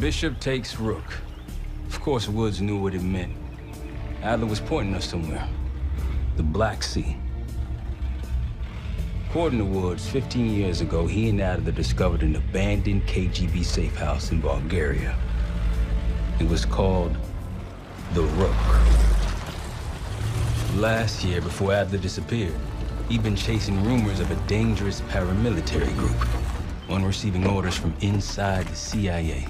Bishop takes Rook. Of course, Woods knew what it meant. Adler was pointing us somewhere. The Black Sea. According to Woods, 15 years ago, he and Adler discovered an abandoned KGB safe house in Bulgaria. It was called the Rook. Last year, before Adler disappeared, he'd been chasing rumors of a dangerous paramilitary group, one receiving orders from inside the CIA.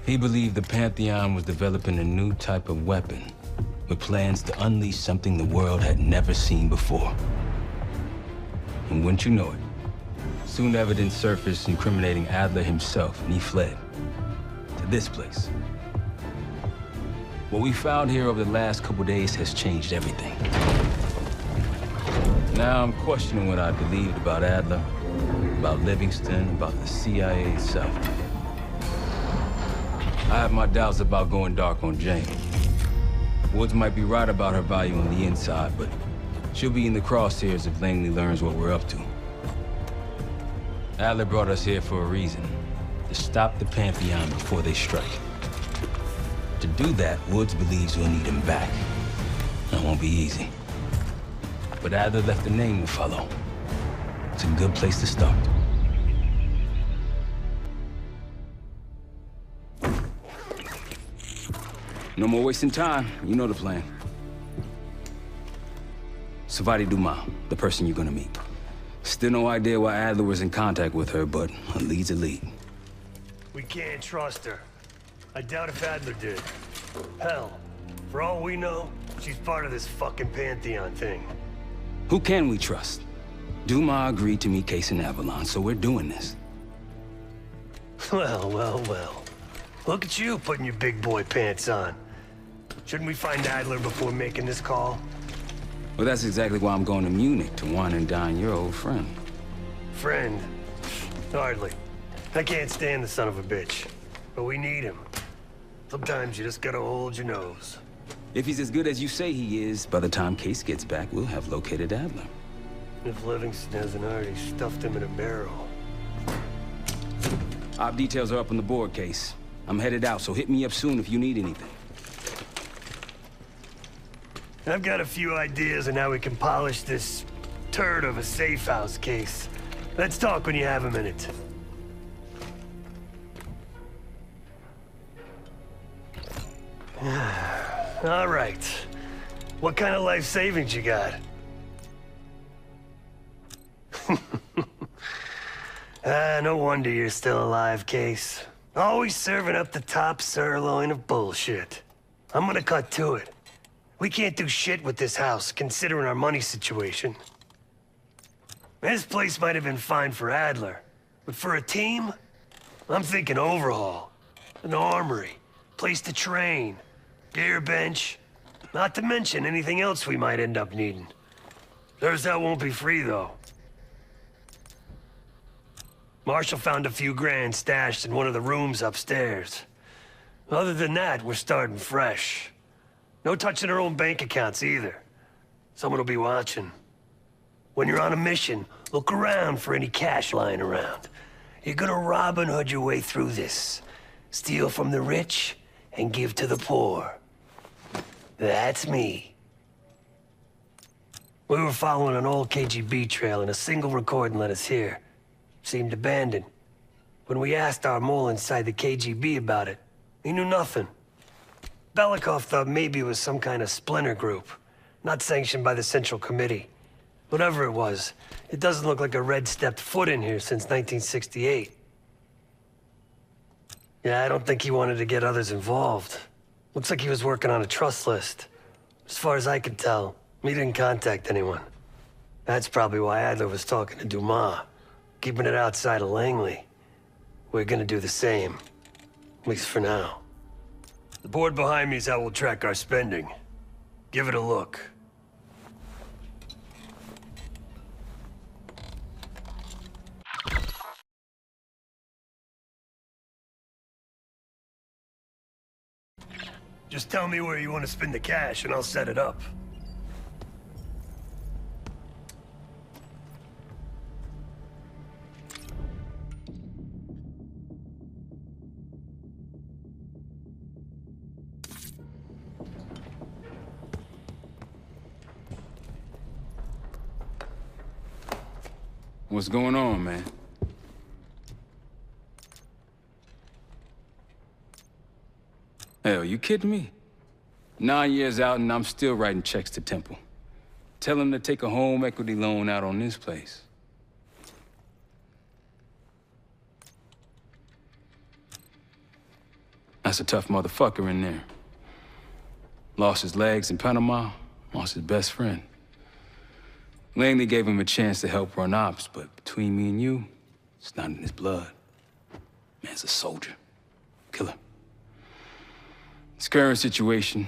He believed the Pantheon was developing a new type of weapon, with plans to unleash something the world had never seen before. And wouldn't you know it, soon evidence surfaced incriminating Adler himself, and he fled to this place. What we found here over the last couple days has changed everything. Now I'm questioning what I believed about Adler, about Livingston, about the CIA itself. I have my doubts about going dark on Jane. Woods might be right about her value on the inside, but she'll be in the crosshairs if Langley learns what we're up to. Adler brought us here for a reason, to stop the Pantheon before they strike. To do that, Woods believes we'll need him back. It won't be easy. But Adler left a name to follow. It's a good place to start. No more wasting time. You know the plan. Savati Dumas, the person you're gonna meet. Still no idea why Adler was in contact with her, but a lead's a lead. We can't trust her. I doubt if Adler did. Hell, for all we know, she's part of this fucking Pantheon thing. Who can we trust? Dumas agreed to meet Case in Avalon, so we're doing this. Well, well, well. Look at you putting your big boy pants on. Shouldn't we find Adler before making this call? Well, that's exactly why I'm going to Munich to wine and dine your old friend. Friend? Hardly. I can't stand the son of a bitch. But we need him. Sometimes you just gotta hold your nose. If he's as good as you say he is, by the time Case gets back, we'll have located Adler. If Livingston hasn't already stuffed him in a barrel. Op details are up on the board, Case. I'm headed out, so hit me up soon if you need anything. I've got a few ideas on how we can polish this turd of a safe house case. Let's talk when you have a minute. All right. What kind of life savings you got? No wonder you're still alive, Case. Always serving up the top sirloin of bullshit. I'm gonna cut to it. We can't do shit with this house, considering our money situation. This place might have been fine for Adler, but for a team, I'm thinking overhaul. An armory, place to train, gear bench, not to mention anything else we might end up needing. There's that won't be free, though. Marshall found a few grand stashed in one of the rooms upstairs. Other than that, we're starting fresh. No touching our own bank accounts either. Someone will be watching. When you're on a mission, look around for any cash lying around. You're gonna Robin Hood your way through this. Steal from the rich and give to the poor. That's me. We were following an old KGB trail and a single recording led us here. Seemed abandoned. When we asked our mole inside the KGB about it, he knew nothing. Belikov thought maybe it was some kind of splinter group, not sanctioned by the Central Committee. Whatever it was, it doesn't look like a Red stepped foot in here since 1968. Yeah, I don't think he wanted to get others involved. Looks like he was working on a trust list. As far as I can tell, he didn't contact anyone. That's probably why Adler was talking to Dumas, keeping it outside of Langley. We're gonna do the same, at least for now. The board behind me is how we'll track our spending. Give it a look. Just tell me where you want to spend the cash and I'll set it up. What's going on, man? Hell, you kidding me? 9 years out and I'm still writing checks to Temple. Tell him to take a home equity loan out on this place. That's a tough motherfucker in there. Lost his legs in Panama, lost his best friend. Langley gave him a chance to help run ops, but between me and you, it's not in his blood. Man's a soldier. Killer. His current situation,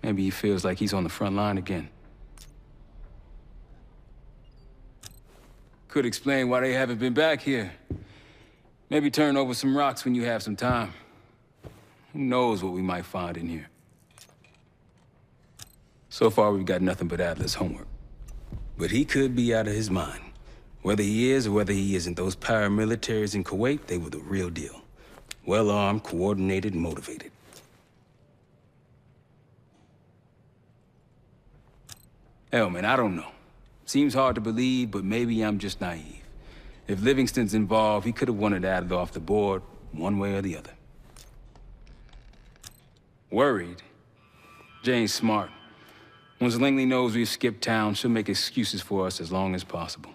maybe he feels like he's on the front line again. Could explain why they haven't been back here. Maybe turn over some rocks when you have some time. Who knows what we might find in here? So far, we've got nothing but Adler's homework. But he could be out of his mind. Whether he is or whether he isn't, those paramilitaries in Kuwait, they were the real deal. Well-armed, coordinated, and motivated. Hell, man, I don't know. Seems hard to believe, but maybe I'm just naive. If Livingston's involved, he could have wanted Adler off the board, one way or the other. Worried? Jane's smart. Once Langley knows we've skipped town, she'll make excuses for us as long as possible.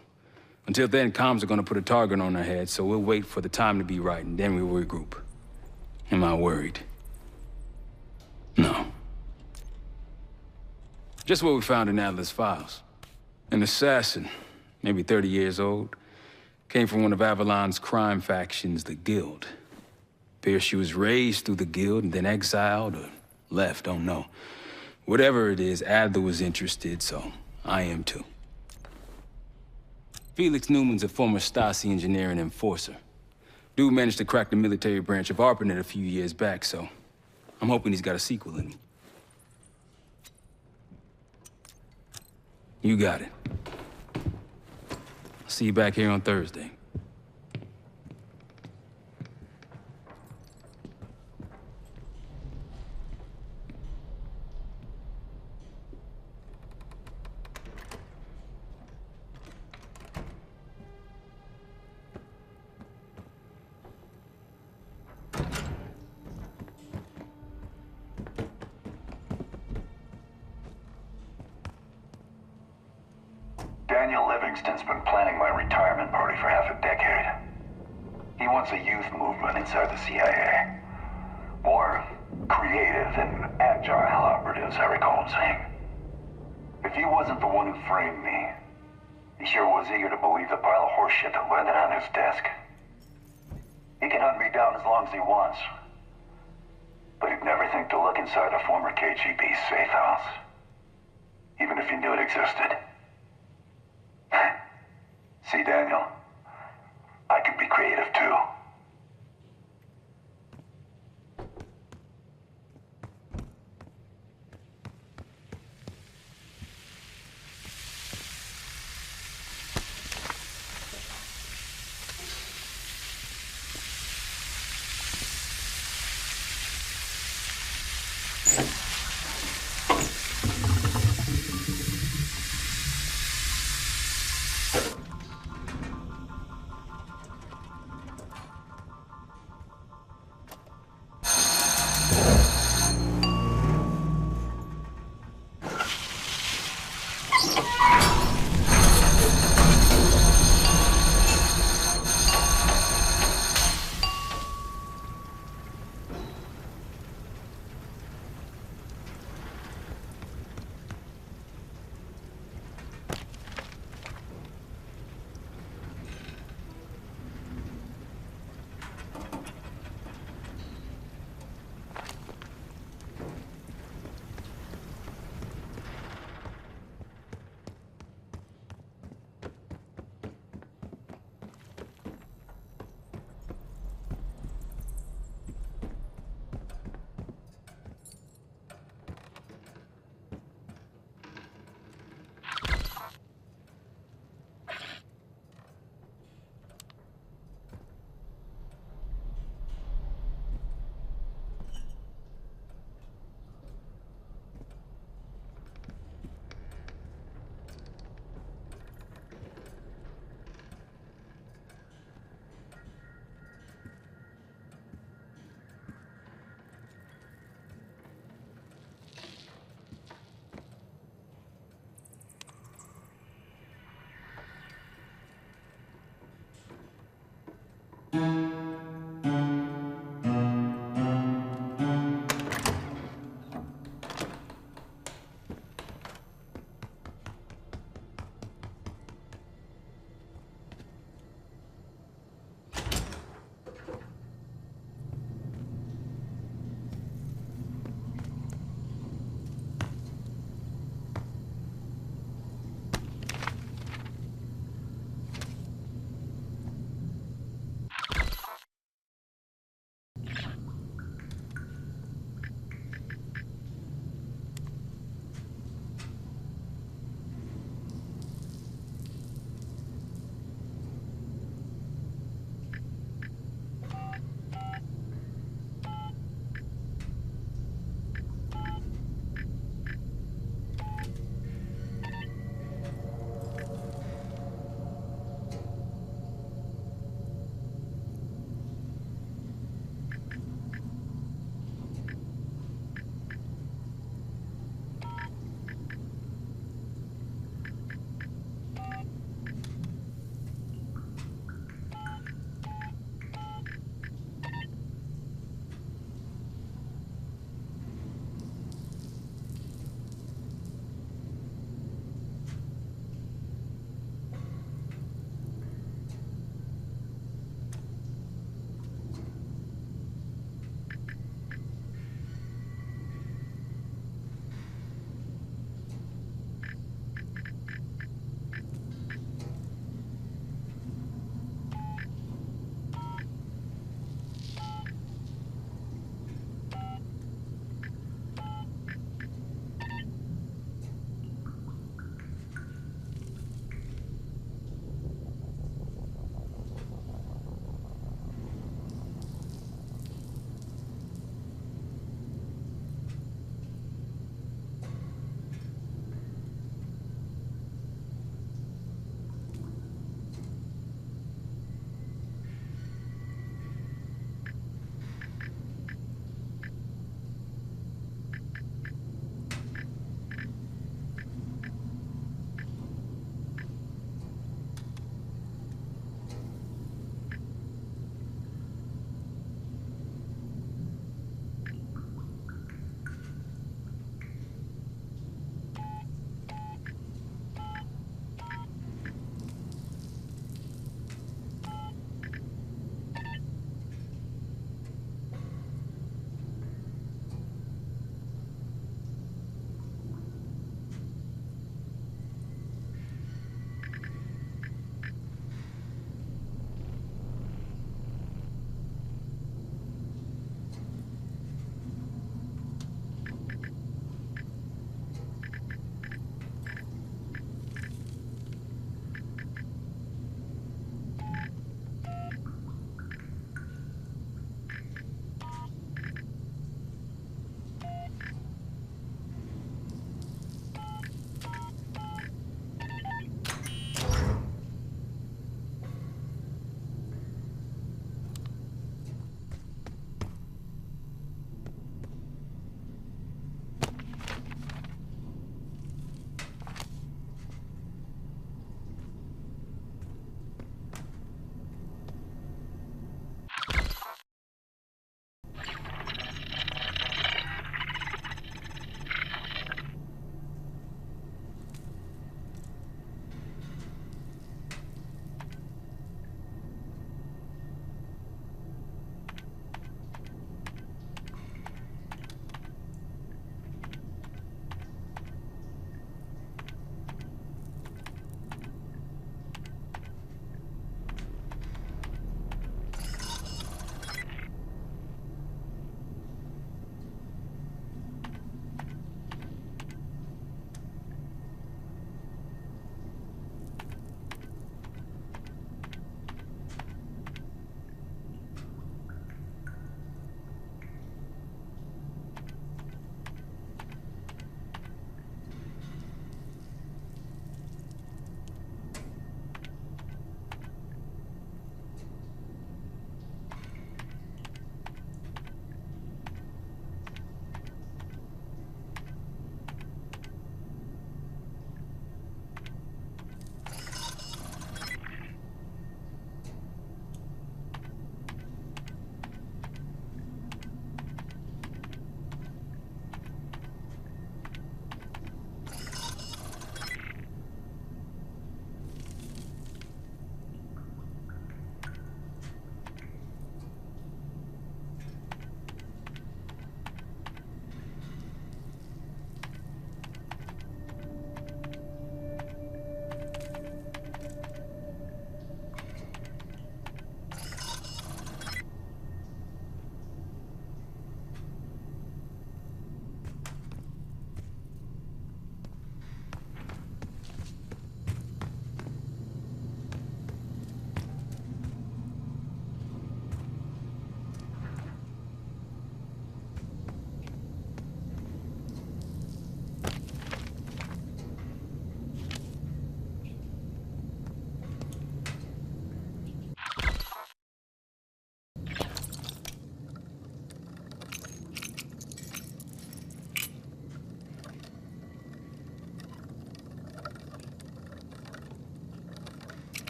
Until then, comms are gonna put a target on our heads, so we'll wait for the time to be right, and then we'll regroup. Am I worried? No. Just what we found in Adler's files. An assassin, maybe 30 years old, came from one of Avalon's crime factions, the Guild. Appears she was raised through the Guild and then exiled or left, don't know. Whatever it is, Adler was interested, so I am too. Felix Newman's a former Stasi engineer and enforcer. Dude managed to crack the military branch of ARPANET a few years back, so I'm hoping he's got a sequel in him. You got it. I'll see you back here on Thursday. Daniel Livingston's been planning my retirement party for half a decade. He wants a youth movement inside the CIA. More creative and agile operatives, I recall him saying. If he wasn't the one who framed me, he sure was eager to believe the pile of horseshit that landed on his desk. He can hunt me down as long as he wants. But he'd never think to look inside a former KGB safe house. Even if he knew it existed. See, Daniel, I can be creative too.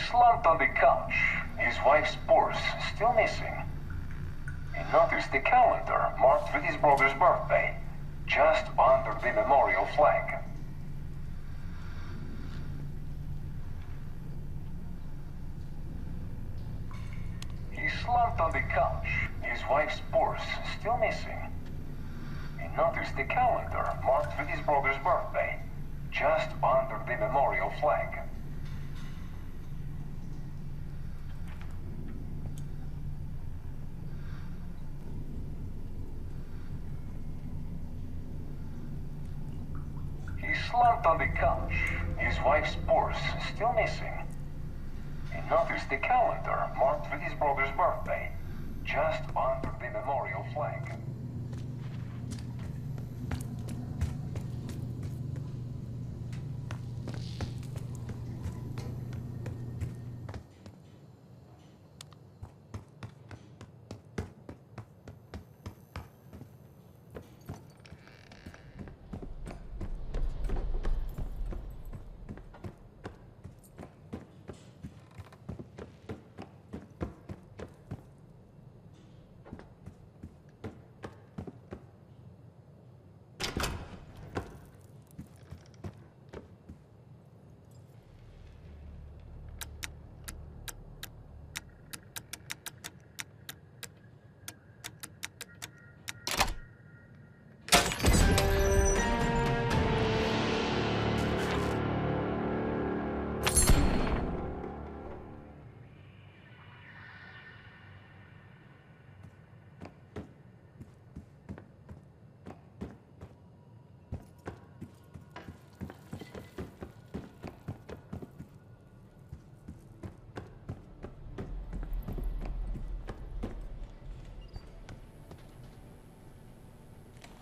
slumped on the couch, his wife's purse still missing. He noticed the calendar marked with his brother's birthday, just under the memorial flag. He slumped on the couch, his wife's purse still missing. He noticed the calendar marked with his brother's birthday, just under the memorial flag. He slumped on the couch, his wife's purse still missing. He noticed the calendar marked with his brother's birthday, just under the memorial flag.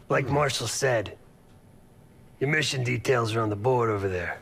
Like Marshall said, your mission details are on the board over there.